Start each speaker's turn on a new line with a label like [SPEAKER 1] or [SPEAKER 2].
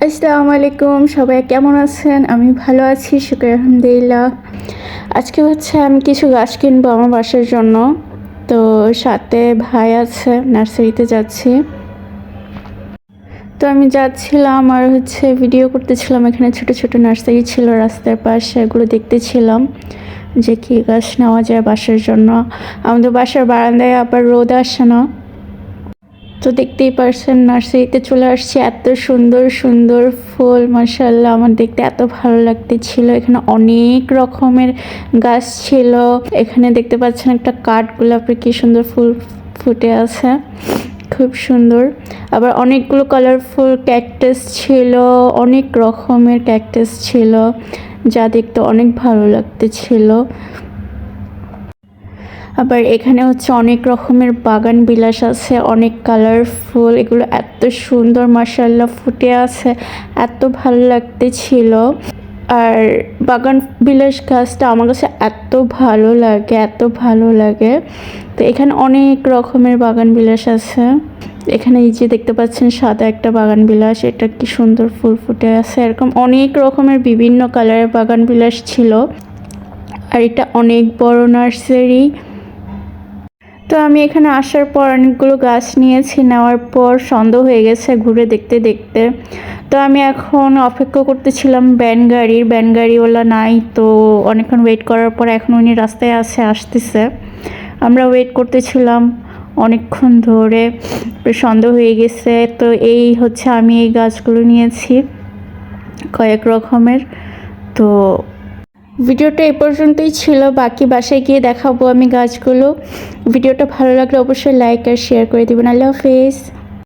[SPEAKER 1] আসসালামু আলাইকুম, সবাই কেমন আছেন? আমি ভালো আছি, শুকর আলহামদুলিল্লাহ। আজকে হচ্ছে আমি কিছু গাছ কিনবো আমার বাসার জন্য। তো সাথে ভাই আছে, নার্সারিতে যাচ্ছি। তো আমি যাচ্ছিলাম আর হচ্ছে ভিডিও করতেছিলাম। এখানে ছোট ছোট নার্সারি ছিল রাস্তার পাশে, এগুলো দেখতেছিলাম যে কী গাছ নেওয়া যায় বাসার জন্য। আমাদের বাসার বারান্দায় আবার রোদ আসে না, তো দেখতেই পারছেন নার্সারিতে চলে আসছি। এত সুন্দর সুন্দর ফুল, মাশাআল্লাহ, আমার দেখতে এত ভালো লাগতেছিল। এখানে অনেক রকমের গাছ ছিল। এখানে দেখতে পাচ্ছেন একটা কাঠগোলাপের কি সুন্দর ফুল ফুটে আছে, খুব সুন্দর। আবার অনেকগুলো কালারফুল ক্যাকটাস ছিল, অনেক রকমের ক্যাকটাস ছিল, যা দেখতে অনেক ভালো লাগতেছিল। আবার এখানে হচ্ছে অনেক রকমের বাগান বিলাস আছে, অনেক কালারফুল। এগুলো এত সুন্দর মাশাআল্লাহ ফুটে আছে, এত ভালো লাগতেছিল। আর বাগান বিলাস গাছটা আমার কাছে এত ভালো লাগে, এত ভালো লাগে। তো এখানে অনেক রকমের বাগান বিলাস আছে। এখানে এই যে দেখতে পাচ্ছেন সাদা একটা বাগান বিলাস, এটা কি সুন্দর ফুল ফুটে আছে। এরকম অনেক রকমের বিভিন্ন কালারের বাগান বিলাস ছিল। আর এটা অনেক বড় নার্সারি। তো আমি এখানে আসার পর অনেকগুলো গাছ নিয়েছি, নেওয়ার পর সন্ধ্যা হয়ে গেছে ঘুরে দেখতে দেখতে। তো আমি এখন অপেক্ষা করতেছিলাম ব্যান গাড়িওয়ালা নাই, তো অনেকক্ষণ ওয়েট করার পর এখন উনি রাস্তায় আসতেছে। আমরা ওয়েট করতেছিলাম অনেকক্ষণ ধরে, সন্ধ্যা হয়ে গেছে। তো এই হচ্ছে আমি এই গাছগুলো নিয়েছি কয়েক রকমের। তো ভিডিওটা এই পর্যন্তই ছিল, বাকি বাসায় গিয়ে দেখাবো আমি গাছগুলো। ভিডিওটা ভালো লাগলে অবশ্যই লাইক আর শেয়ার করে দিবেন। আল্লাহ হাফেজ।